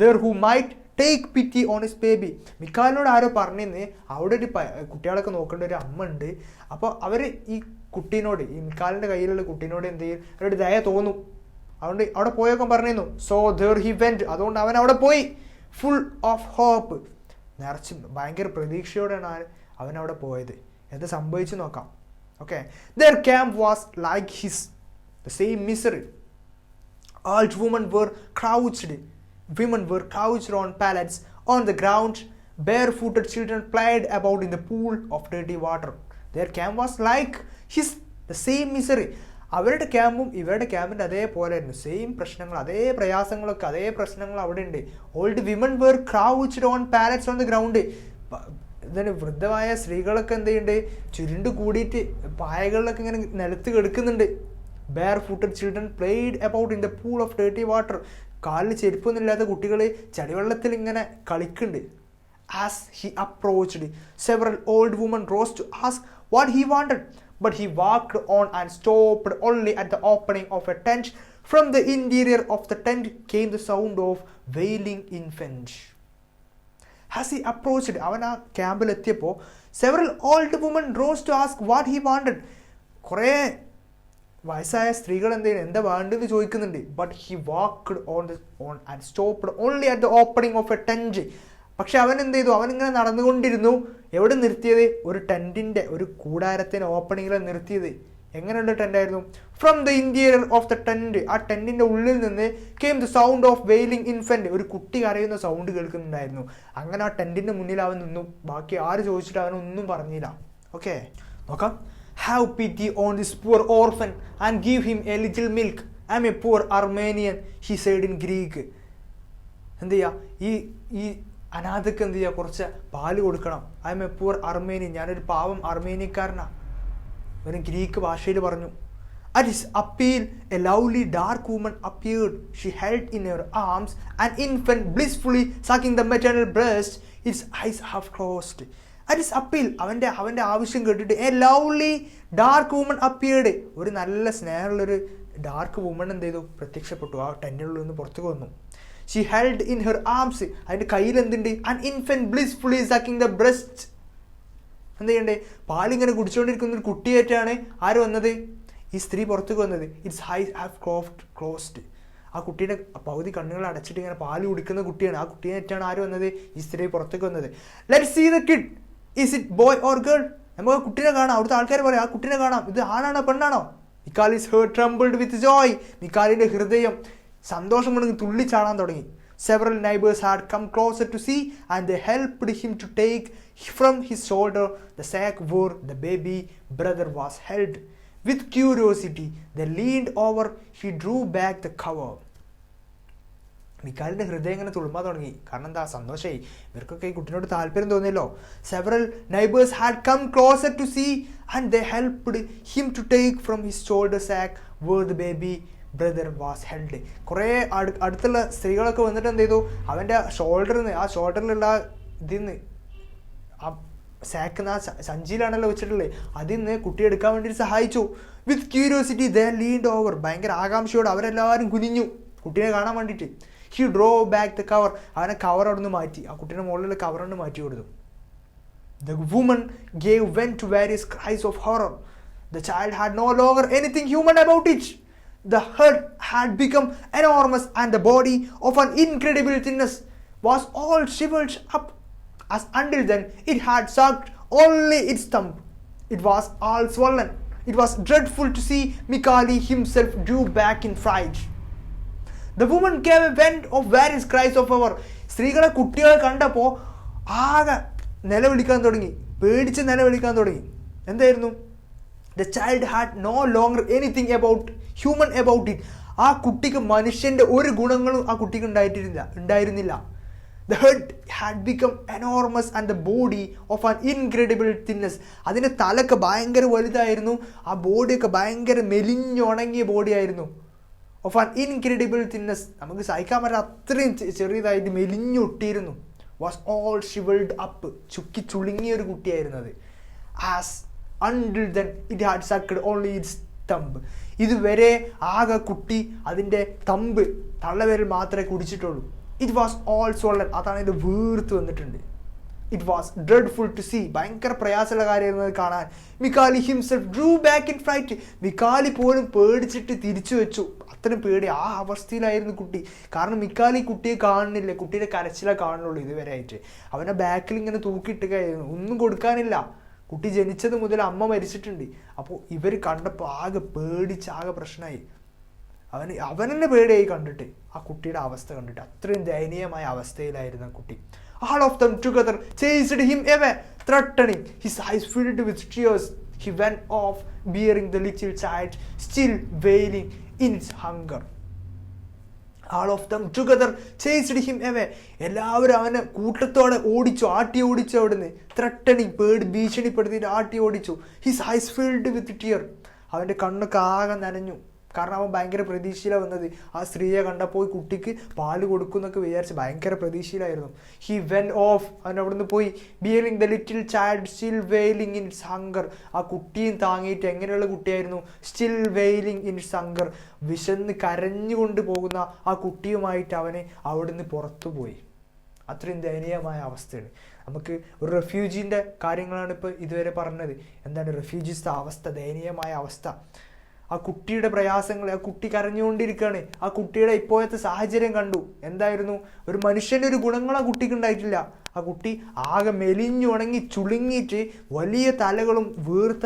S1: there who might take pity on his baby. മിക്കാലിനോട് ആരോ പറഞ്ഞിരുന്ന് അവിടെ ഒരു കുട്ടികളൊക്കെ നോക്കേണ്ട ഒരു അമ്മ ഉണ്ട്. അപ്പോൾ അവർ ഈ കുട്ടീനോട്, ഈ മിക്കാലിൻ്റെ കയ്യിലുള്ള കുട്ടീനോട് എന്ത് ചെയ്യും, അവരുടെ ദയ തോന്നും. അതുകൊണ്ട് അവിടെ പോയൊക്കെ പറഞ്ഞിരുന്നു. So there he went. അതുകൊണ്ട് അവൻ അവിടെ പോയി ഫുൾ ഓഫ് ഹോപ്പ്, നിറച്ച് ഭയങ്കര പ്രതീക്ഷയോടെയാണ് അവൻ അവിടെ പോയത്. എന്ത് സംഭവിച്ചു നോക്കാം. Okay. There camp was like his, the same misery. All women were crouched on pallets on the ground. Barefooted children played about in the pool of dirty water. Their camp was like his, the same misery. അവരുടെ ക്യാമ്പും ഇവരുടെ ക്യാമ്പിൻ്റെ അതേപോലെയായിരുന്നു. Same പ്രശ്നങ്ങൾ, അതേ പ്രയാസങ്ങളൊക്കെ, അതേ പ്രശ്നങ്ങൾ അവിടെ ഉണ്ട്. Old women were crouched on pallets on the ground. എന്താണ്, വൃദ്ധമായ സ്ത്രീകളൊക്കെ എന്ത് ചെയ്യുന്നുണ്ട്, ചുരുണ്ട് കൂടിയിട്ട് പായകളിലൊക്കെ ഇങ്ങനെ നിലത്ത് കിടക്കുന്നുണ്ട്. Bare footed children played about in the pool of dirty water. കാലിൽ ചെരുപ്പൊന്നും ഇല്ലാത്ത കുട്ടികൾ ചളിവെള്ളത്തിൽ ഇങ്ങനെ കളിക്കുന്നുണ്ട്. As he approached several old women rose to ask what he wanted. But he walked on and stopped only at the opening of a tent. From the interior of the tent came the sound of wailing infant. As he approached, അവൻ ആ ക്യാമ്പിൽ എത്തിയപ്പോൾ several old women rose to ask what he wanted. കുറേ വയസ്സായ സ്ത്രീകൾ എന്താ വേണ്ടതെന്ന് ചോദിക്കുന്നുണ്ട്. But he walked on and stopped only at the opening of a tent. പക്ഷെ അവൻ എന്ത് ചെയ്തു, അവനിങ്ങനെ നടന്നുകൊണ്ടിരുന്നു. എവിടെ നിർത്തിയത്? ഒരു ടെൻറ്റിൻ്റെ, ഒരു കൂടാരത്തിൻ്റെ ഓപ്പണിങ്ങിലാണ് നിർത്തിയത്. എങ്ങനെയുള്ള ടെൻ്റായിരുന്നു? From the interior of the tent. ആ ടെൻറ്റിൻ്റെ ഉള്ളിൽ നിന്ന് came the sound of wailing infant. ഒരു കുട്ടി കരയുന്ന സൗണ്ട് കേൾക്കുന്നുണ്ടായിരുന്നു. അങ്ങനെ ആ ടെൻറ്റിൻ്റെ മുന്നിൽ അവൻ നിന്നു. ബാക്കി ആര് ചോദിച്ചിട്ട് അവനൊന്നും പറഞ്ഞില്ല. ഓക്കെ, നോക്കാം. Have പിറ്റി on this poor orphan and give him A little milk. I M A poor Armenian, he said in Greek. എന്ത് ചെയ്യുക, ഈ അനാഥക്ക് എന്ത് ചെയ്യുക, കുറച്ച് പാല് കൊടുക്കണം. I M A poor Armenian, ഞാനൊരു പാവം അർമേനിയക്കാരനാണ്. ഒരു ഗ്രീക്ക് ഭാഷയിൽ പറഞ്ഞു. At his appeal, a lovely dark woman appeared. She held in her arms an infant blissfully sucking the maternal breast, its eyes half closed. At his appeal, അവൻ്റെ ആവശ്യം കേട്ടിട്ട് a lovely dark woman appeared. ഒരു നല്ല സ്നേഹമുള്ളൊരു dark woman എന്ത് ചെയ്തു, പ്രത്യക്ഷപ്പെട്ടു. ആ ടെൻറ്റിനുള്ളിൽ നിന്ന് പുറത്തേക്ക് വന്നു. She held in her arms, അതിൻ്റെ കയ്യിൽ എന്തുണ്ട്, an infant blissfully sucking the breast. എന്ത് ചെയ്യണ്ടേ? പാലിങ്ങനെ കുടിച്ചുകൊണ്ടിരിക്കുന്ന ഒരു കുട്ടിയായിട്ടാണ് ആര് വന്നത്? ഈ സ്ത്രീ പുറത്തേക്ക് വന്നത്. Its eyes have closed. ആ കുട്ടിയുടെ പകുതി കണ്ണുകൾ അടച്ചിട്ട് ഇങ്ങനെ പാല് കുടിക്കുന്ന കുട്ടിയാണ്. ആ കുട്ടിയായിട്ടാണ് ആര് വന്നത്? ഈ സ്ത്രീ പുറത്തേക്ക് വന്നത്. Let's see the kid, is it boy or girl? നമുക്ക് ആ കുട്ടീനെ കാണാം. അവിടുത്തെ ആൾക്കാർ പറയാം ആ കുട്ടീനെ കാണാം, ഇത് ആണാണോ പെണ്ണാണോ? മിക്കാലിസ് ഹേർട്ട് ട്രംബിൾഡ് വിത്ത് ജോയ്. മിക്കാലിന്റെ ഹൃദയം സന്തോഷം കൊണ്ട് തുള്ളിച്ചാടാൻ തുടങ്ങി. Several neighbors had come closer to see, and they helped him to take from his shoulder the sack where the baby brother was held. With curiosity, they leaned over. He drew back the cover. മിക്കാലിന്റെ ഹൃദയം ഇങ്ങനെ തുളുമ്പാൻ തുടങ്ങി. കാരണം എന്താ? സന്തോഷമായി. ഇവർക്കൊക്കെ ഈ കുട്ടിനോട് താല്പര്യം തോന്നിയല്ലോ. Several neighbors had come closer to see, and they helped him to take from his shoulder sack where the baby brother was held. കുറേ അടുത്തുള്ള സ്ത്രീകളൊക്കെ വന്നിട്ട് എന്ത് ചെയ്തു? അവൻ്റെ ഷോൾഡറിലുള്ള ഇതിൽ നിന്ന് ആ സാക്ക് ആ സഞ്ചിയിലാണല്ലോ വെച്ചിട്ടുള്ളത്, അതിൽ നിന്ന് കുട്ടിയെ എടുക്കാൻ വേണ്ടിയിട്ട് സഹായിച്ചു. വിത്ത് ക്യൂരിയോസിറ്റി ദേ ലീൻഡ് ഓവർ. ഭയങ്കര ആകാംക്ഷയോടെ അവരെല്ലാവരും കുനിഞ്ഞു കുട്ടീനെ കാണാൻ വേണ്ടിയിട്ട്. He draw back the cover. അവനെ കവർ അവിടെ നിന്ന് മാറ്റി, ആ കുട്ടീൻ്റെ മുകളിലുള്ള കവർ കൊണ്ട് മാറ്റി കൊടുത്തു. The woman gave went to various cries of horror. The child had no longer anything human about it. The head had become enormous, and the body of an incredible thinness was all shriveled up, as until then it had sucked only its thumb. It was all swollen. It was dreadful to see. Mikali himself drew back in fright. The woman gave a vent of various cries of horror. സ്ത്രീകളെ കുട്ടികളെ കണ്ടപ്പോൾ ആകെ നിലവിളിക്കാൻ തുടങ്ങി, പേടിച്ച് നിലവിളിക്കാൻ തുടങ്ങി. എന്തായിരുന്നു? The child had no longer anything human about it. ആ കുട്ടിക്ക് മനുഷ്യന്റെ ഒരു ഗുണങ്ങളും ആ കുട്ടിക്ക് ഉണ്ടായിരുന്നില്ല. The head had become enormous, and the body of an incredible thinness. അതിന്റെ തലക്ക് ഭയങ്കര വലുതായിരുന്നു, ആ ബോഡിയൊക്കെ ഭയങ്കര മെലിഞ്ഞുണങ്ങിയ ബോഡിയായിരുന്നു. Of an incredible thinness, നമുക്ക് സഹിക്കാൻ പറ്റാത്ത അത്രയും ചെറിയതായിട്ട് മെലിഞ്ഞൊട്ടിയിരുന്നു. Was all shriveled up, ചുക്കി ചുളുങ്ങിയ ഒരു കുട്ടിയായിരുന്നത്. As until then it had sucked only its thumb. ഇതുവരെ ആകെ കുട്ടി അതിൻ്റെ തമ്പ് തള്ളവിരൽ മാത്രമേ കുടിച്ചിട്ടുള്ളൂ. It was all swollen. അതാണ് ഇത് വീർത്ത് വന്നിട്ടുണ്ട്. It was dreadful to see. ഭയങ്കര പ്രയാസമുള്ള കാര്യമായിരുന്നത് കാണാൻ. Michali himself drew back in fright. മിക്കാലി പോലും പേടിച്ചിട്ട് തിരിച്ചു വെച്ചു. അത്രയും പേടി, ആ അവസ്ഥയിലായിരുന്നു കുട്ടി. കാരണം മിക്കാലി കുട്ടിയെ കാണുന്നില്ല, കുട്ടിയുടെ കരച്ചിലേ കാണുന്നുള്ളൂ ഇതുവരെ ആയിട്ട്. അവനെ ബാക്കിൽ ഇങ്ങനെ തൂക്കിയിട്ടൊക്കെയായിരുന്നു, ഒന്നും കൊടുക്കാനില്ല. കുട്ടി ജനിച്ചത് മുതൽ അമ്മ മരിച്ചിട്ടുണ്ട്. അപ്പോൾ ഇവർ കണ്ടപ്പോൾ ആകെ പേടിച്ച് ആകെ പ്രശ്നമായി. അവനെന്നെ പേടിയായി കണ്ടിട്ട്, ആ കുട്ടിയുടെ അവസ്ഥ കണ്ടിട്ട്. അത്രയും ദയനീയമായ അവസ്ഥയിലായിരുന്നു ആ കുട്ടി. All of them together chased him away, threatening. His eyes filled with tears. He went off, bearing the little child, still wailing in its hunger. All of them together chased him away. എല്ലാവരും അവനെ കൂട്ടത്തോടെ ആട്ടി ഓടിച്ചു അവിടുന്ന്. Threatening, ഭീഷണിപ്പെടുത്തിയിട്ട് ആട്ടി ഓടിച്ചു. His eyes filled with tear. അവൻ്റെ കണ്ണൊക്കെ ആകെ നനഞ്ഞു. കാരണം അവൻ ഭയങ്കര പ്രതീക്ഷയിലാണ് വന്നത്. ആ സ്ത്രീയെ കണ്ടപ്പോൾ കുട്ടിക്ക് പാല് കൊടുക്കുന്നൊക്കെ വിചാരിച്ച് ഭയങ്കര പ്രതീക്ഷയിലായിരുന്നു. He when of. അവൻ അവിടുന്ന് പോയി. Bearing the little child still vailing in its hunger. ആ കുട്ടിയും താങ്ങിയിട്ട്, എങ്ങനെയുള്ള കുട്ടിയായിരുന്നു? Still vailing in its hunger. വിശന്ന് കരഞ്ഞുകൊണ്ട് പോകുന്ന ആ കുട്ടിയുമായിട്ട് അവനെ അവിടുന്ന് പുറത്തു പോയി. അത്രയും ദയനീയമായ അവസ്ഥയാണ്. നമുക്ക് ഒരു റെഫ്യൂജീൻ്റെ കാര്യങ്ങളാണ് ഇപ്പോൾ ഇതുവരെ പറഞ്ഞത്. എന്താണ് റെഫ്യൂജീസിൻ്റെ അവസ്ഥ? ദയനീയമായ അവസ്ഥ. ആ കുട്ടിയുടെ പ്രയാസങ്ങൾ, ആ കുട്ടി കരഞ്ഞുകൊണ്ടിരിക്കുകയാണ്. ആ കുട്ടിയുടെ ഇപ്പോഴത്തെ സാഹചര്യം കണ്ടു. എന്തായിരുന്നു? ഒരു മനുഷ്യൻ്റെ ഒരു ഗുണങ്ങൾ ആ കുട്ടിക്ക് ഉണ്ടായിട്ടില്ല. ആ കുട്ടി ആകെ മെലിഞ്ഞുണങ്ങി ചുളുങ്ങിയിട്ട് വലിയ തലകളും വീർത്ത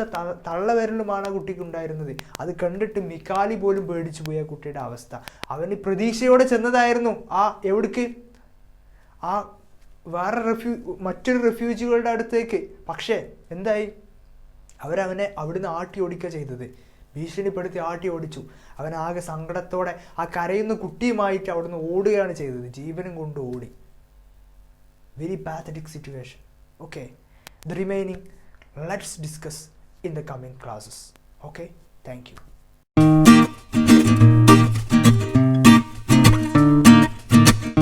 S1: തള്ളവിരലുമാണ് ആ കുട്ടിക്ക് ഉണ്ടായിരുന്നത്. അത് കണ്ടിട്ട് മിക്കാലി പോലും പേടിച്ചു പോയി ആ കുട്ടിയുടെ അവസ്ഥ. അവന് പ്രതീക്ഷയോടെ ചെന്നതായിരുന്നു എവിടേക്ക്? ആ വേറെ മറ്റൊരു റെഫ്യൂജികളുടെ അടുത്തേക്ക്. പക്ഷേ എന്തായി? അവരവനെ അവിടുന്ന് ആട്ടി ഓടിക്കുക ചെയ്തത്. ഭീഷണിപ്പെടുത്തി ആട്ടി ഓടിച്ചു. അവനാകെ സങ്കടത്തോടെ ആ കരയുന്ന കുട്ടിയുമായിട്ട് അവിടുന്ന് ഓടുകയാണ് ചെയ്തത്. ജീവനും കൊണ്ട് ഓടി. Very pathetic situation. Okay, the remaining let's discuss in the coming classes. Okay, thank you.